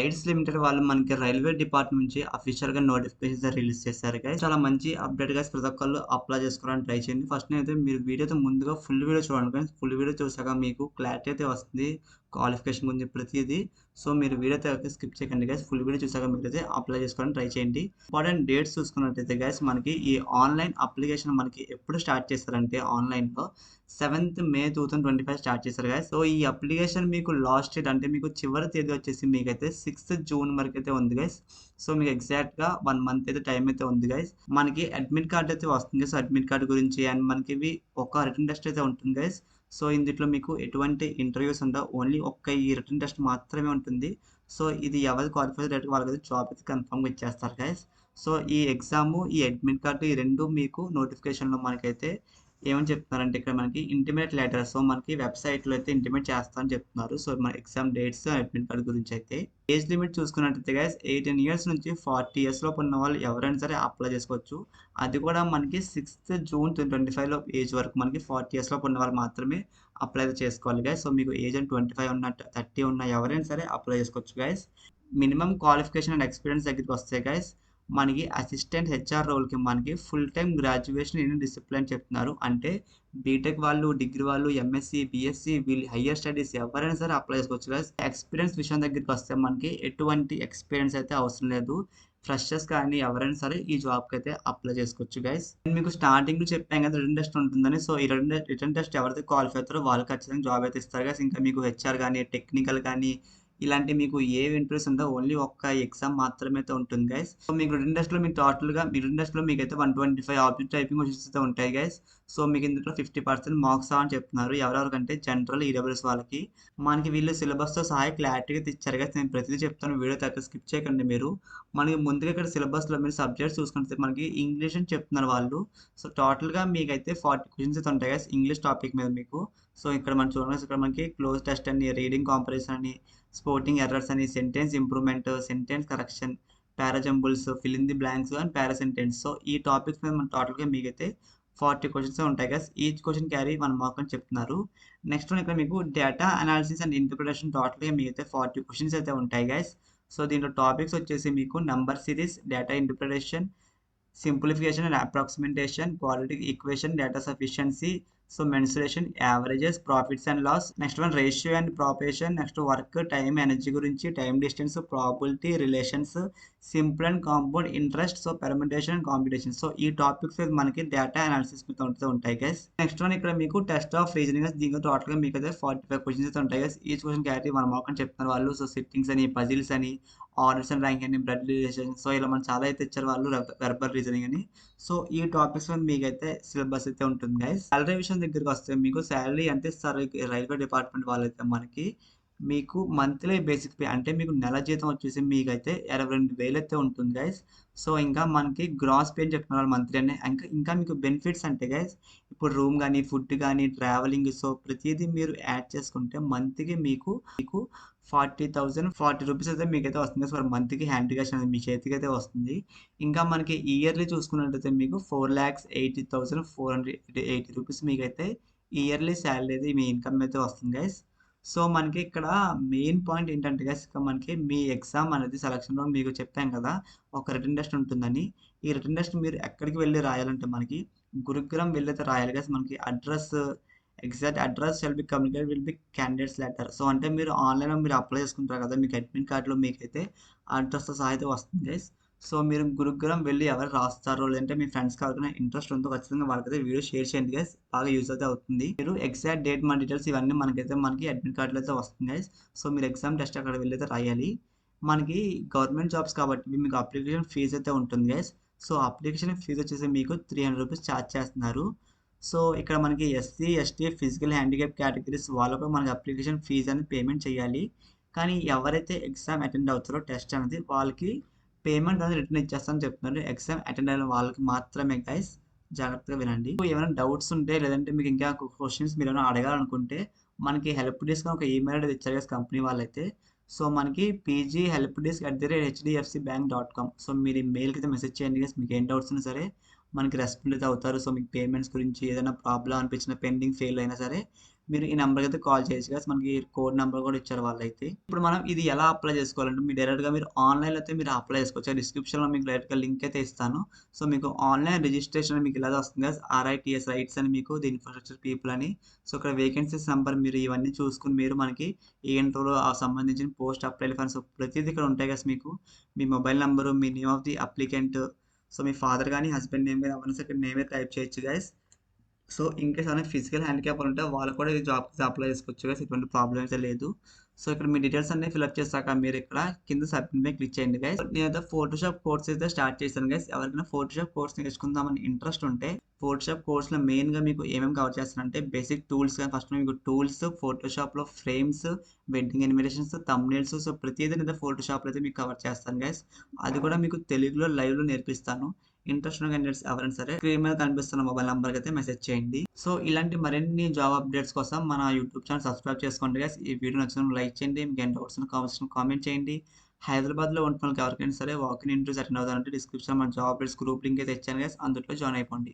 Rights limited వాళ్ళు మనకి railway department నుంచి అఫీషియల్ గా నోటిఫికేషన్ రిలీజ్ చేశారు గైస్. చాలా మంచి అప్డేట్ గైస్. ప్రతి ఒక్కళ్ళు అప్లై చేసుకోవడానికి ట్రై చేయండి. ఫస్ట్ అయితే మీరు వీడియోతో ముందుగా ఫుల్ వీడియో చూడండి గైస్. ఫుల్ వీడియో చూసాక మీకు క్లారిటీ అయితే వస్తుంది క్వాలిఫికేషన్ గురించి ప్రతిదీ. సో మీరు వీడియో అయితే స్కిప్ చేయకండి గైస్. ఫుల్ వీడియో చూసాక మీరు అయితే అప్లై చేసుకోవడానికి ట్రై చేయండి. ఇంపార్టెంట్ డేట్స్ చూసుకున్నట్టయితే గైస్ మనకి ఈ ఆన్లైన్ అప్లికేషన్ మనకి ఎప్పుడు స్టార్ట్ చేస్తారంటే ఆన్లైన్ లో 7th May 2025 స్టార్ట్ చేశారు గైస్. సో ఈ అప్లికేషన్ మీకు లాస్ట్ డేట్ అంటే మీకు చివరి తేదీ వచ్చేసి మీకైతే 6th June వరకు అయితే ఉంది గైస్. సో మీకు ఎగ్జాక్ట్ గా 1 month అయితే టైం అయితే ఉంది గైస్. మనకి అడ్మిట్ కార్డ్ అయితే వస్తుంది గైస్. అడ్మిట్ కార్డ్ గురించి అండ్ మనకి ఇవి ఒక రిటర్న్ టెస్ట్ అయితే ఉంటుంది గైస్. సో ఇందులో మీకు ఎటువంటి ఇంటర్వ్యూస్ ఉండవు, ఓన్లీ ఒక్క ఈ రిటర్న్ టెస్ట్ మాత్రమే ఉంటుంది. సో ఇది ఎవరు క్వాలిఫై డైరెక్ట్ వాళ్ళకైతే జాబ్ అయితే కన్ఫర్మ్ గా ఇచ్చేస్తారు గైస్. సో ఈ ఎగ్జామ్ ఈ అడ్మిట్ కార్డు ఈ రెండు మీకు నోటిఫికేషన్ లో మనకైతే ఏమని చెప్తున్నారంటే ఇక్కడ మనకి ఇంటిమేట్ లెటర్. సో మనకి వెబ్సైట్ లో అయితే ఇంటిమేట్ చేస్తా అని చెప్తున్నారు. సో మన ఎగ్జామ్ డేట్స్ అడ్మిట్ కార్డ్ గురించి అయితే ఏజ్ లిమిట్ చూసుకున్నట్టయితే గైస్ 18 years నుంచి 40 years లోపు ఉన్న వాళ్ళు ఎవరైనా సరే అప్లై చేసుకోవచ్చు. అది కూడా మనకి 6th June 2025 లో ఏజ్ వరకు మనకి 40 years లోపు ఉన్న వాళ్ళు మాత్రమే అప్లై చేసుకోవాలి గైస్. సో మీకు ఏజ్ అని 25 ఉన్న 30 ఉన్న ఎవరైనా సరే అప్లై చేసుకోవచ్చు guys. Minimum qualification and experience దగ్గరికి వస్తే గైస్ మనకి అసిస్టెంట్ హెచ్ఆర్ రోల్కి మనకి full time graduation in discipline చెప్తున్నారు. అంటే బీటెక్ వాళ్ళు, డిగ్రీ వాళ్ళు, ఎంఎస్సి, బిఎస్సి వీళ్ళు హయ్యర్ స్టడీస్ ఎవరైనా సరే అప్లై చేసుకోవచ్చు గైస్. ఎక్స్పీరియన్స్ విషయం దగ్గరికి వస్తే మనకి ఎటువంటి ఎక్స్పీరియన్స్ అయితే అవసరం లేదు. ఫ్రెషర్స్ కానీ ఎవరైనా సరే ఈ జాబ్కి అయితే అప్లై చేసుకోవచ్చు గైస్. నేను మీకు స్టార్టింగ్ చెప్పాను కదా రిటర్న్ టెస్ట్ ఉంటుందని. సో ఈ రిటర్న్ టెస్ట్ ఎవరైతే క్వాలిఫై అవుతారో వాళ్ళు ఖచ్చితంగా జాబ్ అయితే ఇస్తారు గైస్. ఇంకా మీకు హెచ్ఆర్ కానీ టెక్నికల్ కానీ ఇలాంటి మీకు ఏ ఇంటర్వ్యూస్ ఉండో, ఓన్లీ ఒక్క ఎగ్జామ్ మాత్రమే అయితే ఉంటుంది గైస్. సో మీకు రిటర్న్ టెస్ట్ లో మీకు టోటల్ గా మీ రిటర్న్ టెస్ట్ లో మీకు అయితే 125 ఆబ్జెక్ట్ టైపింగ్ క్వశ్చన్స్ అయితే ఉంటాయి గైస్. సో మీకు ఇందులో 50% మార్క్స్ అని చెప్తున్నారు. ఎవరెవరికంటే జనరల్ ఈడబ్ల్యూఎస్ వాళ్ళకి. మనకి వీళ్ళు సిలబస్ తో సహాయ క్లారిటీగా ఇచ్చారు గైస్. నేను ప్రతిదీ చెప్తాను, వీడియో తగ్గ స్కిప్ చేయకండి మీరు. మనకి ముందుగా ఇక్కడ సిలబస్ లో మీరు సబ్జెక్ట్స్ చూసుకుంటే మనకి ఇంగ్లీష్ అని చెప్తున్నారు వాళ్ళు. సో టోటల్ గా మీకైతే 40 క్వశ్చన్స్ అయితే ఉంటాయి గైస్ ఇంగ్లీష్ టాపిక్ మీద మీకు. సో ఇక్కడ మనం చూడండి, ఇక్కడ మనకి క్లోజ్ టెస్ట్ అని, రీడింగ్ కాంపరేషన్ అని, స్పోర్టింగ్ ఎర్రర్స్ అని, sentence improvement, sentence correction, parajumbles, fill in the blanks and para sentence. So ఈ టాపిక్స్ మీద మన టోటల్గా మీకైతే 40 క్వశ్చన్స్ ఉంటాయి guys. Each question carry 1 mark అని చెప్తున్నారు. నెక్స్ట్ ఇక్కడ మీకు డేటా అనాలిసిస్ అండ్ ఇంటర్ప్రిటేషన్ టోటల్గా మీకైతే 40 క్వశ్చన్స్ అయితే ఉంటాయి గైస్. సో దీంట్లో టాపిక్స్ వచ్చేసి మీకు number series, data interpretation, simplification and approximation, quality equation, data sufficiency, so mensuration, averages, profits and loss. Next one ratio and proportion. Next work, time, energy గురించి, time distance, probability, relations, simple and compound interest, so permutation and competition. So ఈ topics మనకి data analysis మీద ఉంటాయి guys. Next one ఇక్కడ మీకు test of reasoning. దీంట్లో total గా మీకు అయితే 45 క్వశ్చన్స్ అయితే ఉంటాయి guys. Each question carry 1 mark అని చెప్తున్నారు వాళ్ళు. సో సిట్టింగ్స్ అని, పజిల్స్ అని, ఆర్డర్స్ అండ్ ర్యాంక్ అని, బ్లడ్ రిలేషన్. సో ఇలా మనం చాలా అయితే ఇచ్చారు వాళ్ళు, వెర్బల్ రీజనింగ్ అని. సో ఈ టాపిక్స్ మీద మీకైతే సిలబస్ అయితే ఉంటుంది గైస్. సాలరీ విషయం దగ్గరికి వస్తే మీకు శాలరీ అంటే రైల్వే డిపార్ట్మెంట్ వాళ్ళైతే మనకి మీకు మంత్లీ బేసిక్ పే అంటే మీకు నెల జీతం వచ్చేసి మీకైతే 22,000 అయితే ఉంటుంది గైస్. సో ఇంకా మనకి గ్రాస్ పే అని చెప్తున్నారు మంత్లీ అని. ఇంకా మీకు బెనిఫిట్స్ అంటే గైస్ ఇప్పుడు రూమ్ కానీ, ఫుడ్ కానీ, ట్రావెలింగ్, సో ప్రతిదీ మీరు యాడ్ చేసుకుంటే మంత్కి మీకు 40,040 రూపీస్ అయితే మీకైతే వస్తుంది సార్. మంత్కి హ్యాండ్ క్యాష్ అనేది మీ చేతికి అయితే వస్తుంది. ఇంకా మనకి ఇయర్లీ చూసుకున్నట్టయితే మీకు 4,80,480 రూపీస్ మీకైతే ఇయర్లీ శాలరీ అయితే మీ ఇన్కమ్ అయితే వస్తుంది గైస్. సో మనకి ఇక్కడ మెయిన్ పాయింట్ ఏంటంటే గైస్ మనకి మీ ఎగ్జామ్ అనేది సెలక్షన్లో మీకు చెప్పాను కదా ఒక రిటర్న్ టెస్ట్ ఉంటుందని. ఈ రిటర్న్ టెస్ట్ మీరు ఎక్కడికి వెళ్ళి రాయాలంటే మనకి గురుగ్రామ్ వెళ్ళి అయితే రాయాలి గైస్. మనకి address, exact address shall be communicate will be candidates letter. So అంటే మీరు ఆన్లైన్లో మీరు అప్లై చేసుకుంటారు కదా, మీకు అడ్మిట్ కార్డులో మీకైతే అడ్రస్తో సహా అయితే వస్తుంది గైస్. సో మీరు గురుగ్రామ్ వెళ్ళి ఎవరు రాస్తారో లేదంటే మీ ఫ్రెండ్స్ ఎవరికైనా ఇంట్రెస్ట్ ఉందో ఖచ్చితంగా వాళ్ళకైతే వీడియో షేర్ చేయండి గైస్. బాగా యూజ్ అయితే అవుతుంది. మీరు ఎగ్జాక్ట్ డేట్, మన డీటెయిల్స్ ఇవన్నీ మనకి అడ్మిట్ కార్డులో అయితే వస్తుంది గైస్. సో మీరు ఎగ్జామ్ టెస్ట్ అక్కడ వెళ్ళి అయితే రాయాలి. మనకి గవర్నమెంట్ జాబ్స్ కాబట్టి మీకు అప్లికేషన్ ఫీజు అయితే ఉంటుంది గైస్. సో అప్లికేషన్ ఫీజు వచ్చేసి మీకు 300 రూపీస్ ఛార్జ్ చేస్తున్నారు. సో ఇక్కడ మనకి SC, ST, physical handicap categories వాళ్ళకు మనకి అప్లికేషన్ ఫీజు అనేది పేమెంట్ చేయాలి. కానీ ఎవరైతే ఎగ్జామ్ అటెండ్ అవుతారో టెస్ట్ అనేది వాళ్ళకి పేమెంట్ అనేది రిటర్న్ ఇచ్చేస్తామని చెప్తున్నారు. ఎగ్జామ్ అటెండ్ అయిన వాళ్ళకి మాత్రమే గైస్, జాగ్రత్తగా వినండి. ఏమైనా డౌట్స్ ఉంటే లేదంటే మీకు ఇంకా క్వశ్చన్స్ మీరు ఏమైనా అడగాలనుకుంటే మనకి హెల్ప్ డెస్క్ ఒక ఈమెయిల్ అనేది ఇచ్చారు గైస్ కంపెనీ వాళ్ళైతే. సో మనకి pghelpdesk@hdfcbank.com. సో మీరు ఈ మెయిల్కి అయితే మెసేజ్ చేయండి గైస్. మీకు ఏం డౌట్స్ ఉన్నా సరే మనకి రెస్పాండ్ అయితే అవుతారు. సో మీకు పేమెంట్స్ గురించి ఏదైనా ప్రాబ్లం అనిపించిన, పెండింగ్ ఫెయిల్ అయినా సరే మీరు ఈ నెంబర్‌కి అయితే కాల్ చేయొచ్చు గైస్. మనకి కోడ్ నెంబర్ కూడా ఇచ్చారు వాళ్ళైతే. ఇప్పుడు మనం ఇది ఎలా అప్లై చేసుకోవాలంటే మీరు డైరెక్ట్‌గా మీరు ఆన్‌లైన్‌లో అయితే మీరు అప్లై చేసుకోవచ్చు. డిస్క్రిప్షన్‌లో మీకు డైరెక్ట్‌గా లింక్ అయితే ఇస్తాను. సో, మీకు ఆన్‌లైన్ రిజిస్ట్రేషన్ మీకు ఇలాగే వస్తుంది గైస్. ఆర్ఐటీఎస్ రైట్స్ అని మీకు ది ఇన్‌ఫ్రాస్ట్రక్చర్ పీపుల్ అని. సో, ఇక్కడ వేకెన్సీస్ నంబర్ మీరు ఇవన్నీ చూసుకొని మీరు మనకి ఏ ఇంటర్‌లో సంబంధించిన పోస్ట్ అప్లై ఫండ్స్ ప్రతీది ఇక్కడ ఉంటాయి గైస్ మీకు. మీ మొబైల్ నంబరు, మీ name of the applicant, so, మీ ఫాదర్ గాని, హస్బెండ్ నేమ్ గాని ఎవరైనా సరే ఇక్కడ నేమే టైప్ చేయొచ్చు గైస్. సో, ఇన్‌కేస్ ఎవరైనా ఫిజికల్ హ్యాండిక్యాప్ ఉంటే వాళ్ళు కూడా ఈ జాబ్‌కి అప్లై చేసుకోవచ్చు గైస్. ఎటువంటి ప్రాబ్లమ్ అయితే లేదు. సో, ఇక్కడ మీ డీటెయిల్స్ అన్నీ ఫిలప్ చేశాక మీరు ఇక్కడ కింద సబ్మిట్ మీద క్లిక్ చేయండి గైస్. నేనైతే ఫోటోషాప్ కోర్స్ అయితే స్టార్ట్ చేశాను గైస్. ఎవరికైనా ఫోటోషాప్ కోర్స్ నేర్చుకుందామని ఇంట్రెస్ట్ ఉంటే ఫోటోషాప్ కోర్స్‌లో మెయిన్‌గా మీకు ఏమేమి కవర్ చేస్తానంటే బేసిక్ టూల్స్ గాని ఫస్ట్ మీకు టూల్స్, ఫోటోషాప్‌లో frames, wedding animations, thumbnails, so, ప్రతీది నేను ఫోటోషాప్‌లో అయితే మీకు కవర్ చేస్తాను గైస్. అది కూడా మీకు తెలుగులో లైవ్‌లో నేర్పిస్తాను. ఇంట్రెస్ట్ ఉన్న క్యాండిడేట్స్ ఎవరైనా సరే స్క్రీన్ మీద కనిపిస్తున్న మొబైల్ నంబర్‌కి అయితే మెసేజ్ చేయండి. సో, ఇలాంటి మరిన్ని జాబ్ అప్డేట్స్ కోసం మన యూట్యూబ్ ఛానల్ సబ్స్క్రైబ్ చేసుకోండి గైస్. ఈ వీడియో నచ్చినప్పుడు లైక్ చేయండి. మీకు ఏమైనా డౌట్స్ ఉన్న కామెంట్ చేయండి. హైదరాబాద్‌లో ఉంటున్న వాళ్ళకి ఎవరికైనా సరే వాక్ ఇన్ ఇంటర్వ్యూస్ అటెండ్ అవుతారంటే డిస్క్రిప్షన్‌లో మన జాబ్ అప్డేట్స్ గ్రూప్ లింక్ అయితే ఇచ్చాను గైస్. అందులో జాయిన్ అయిపోండి.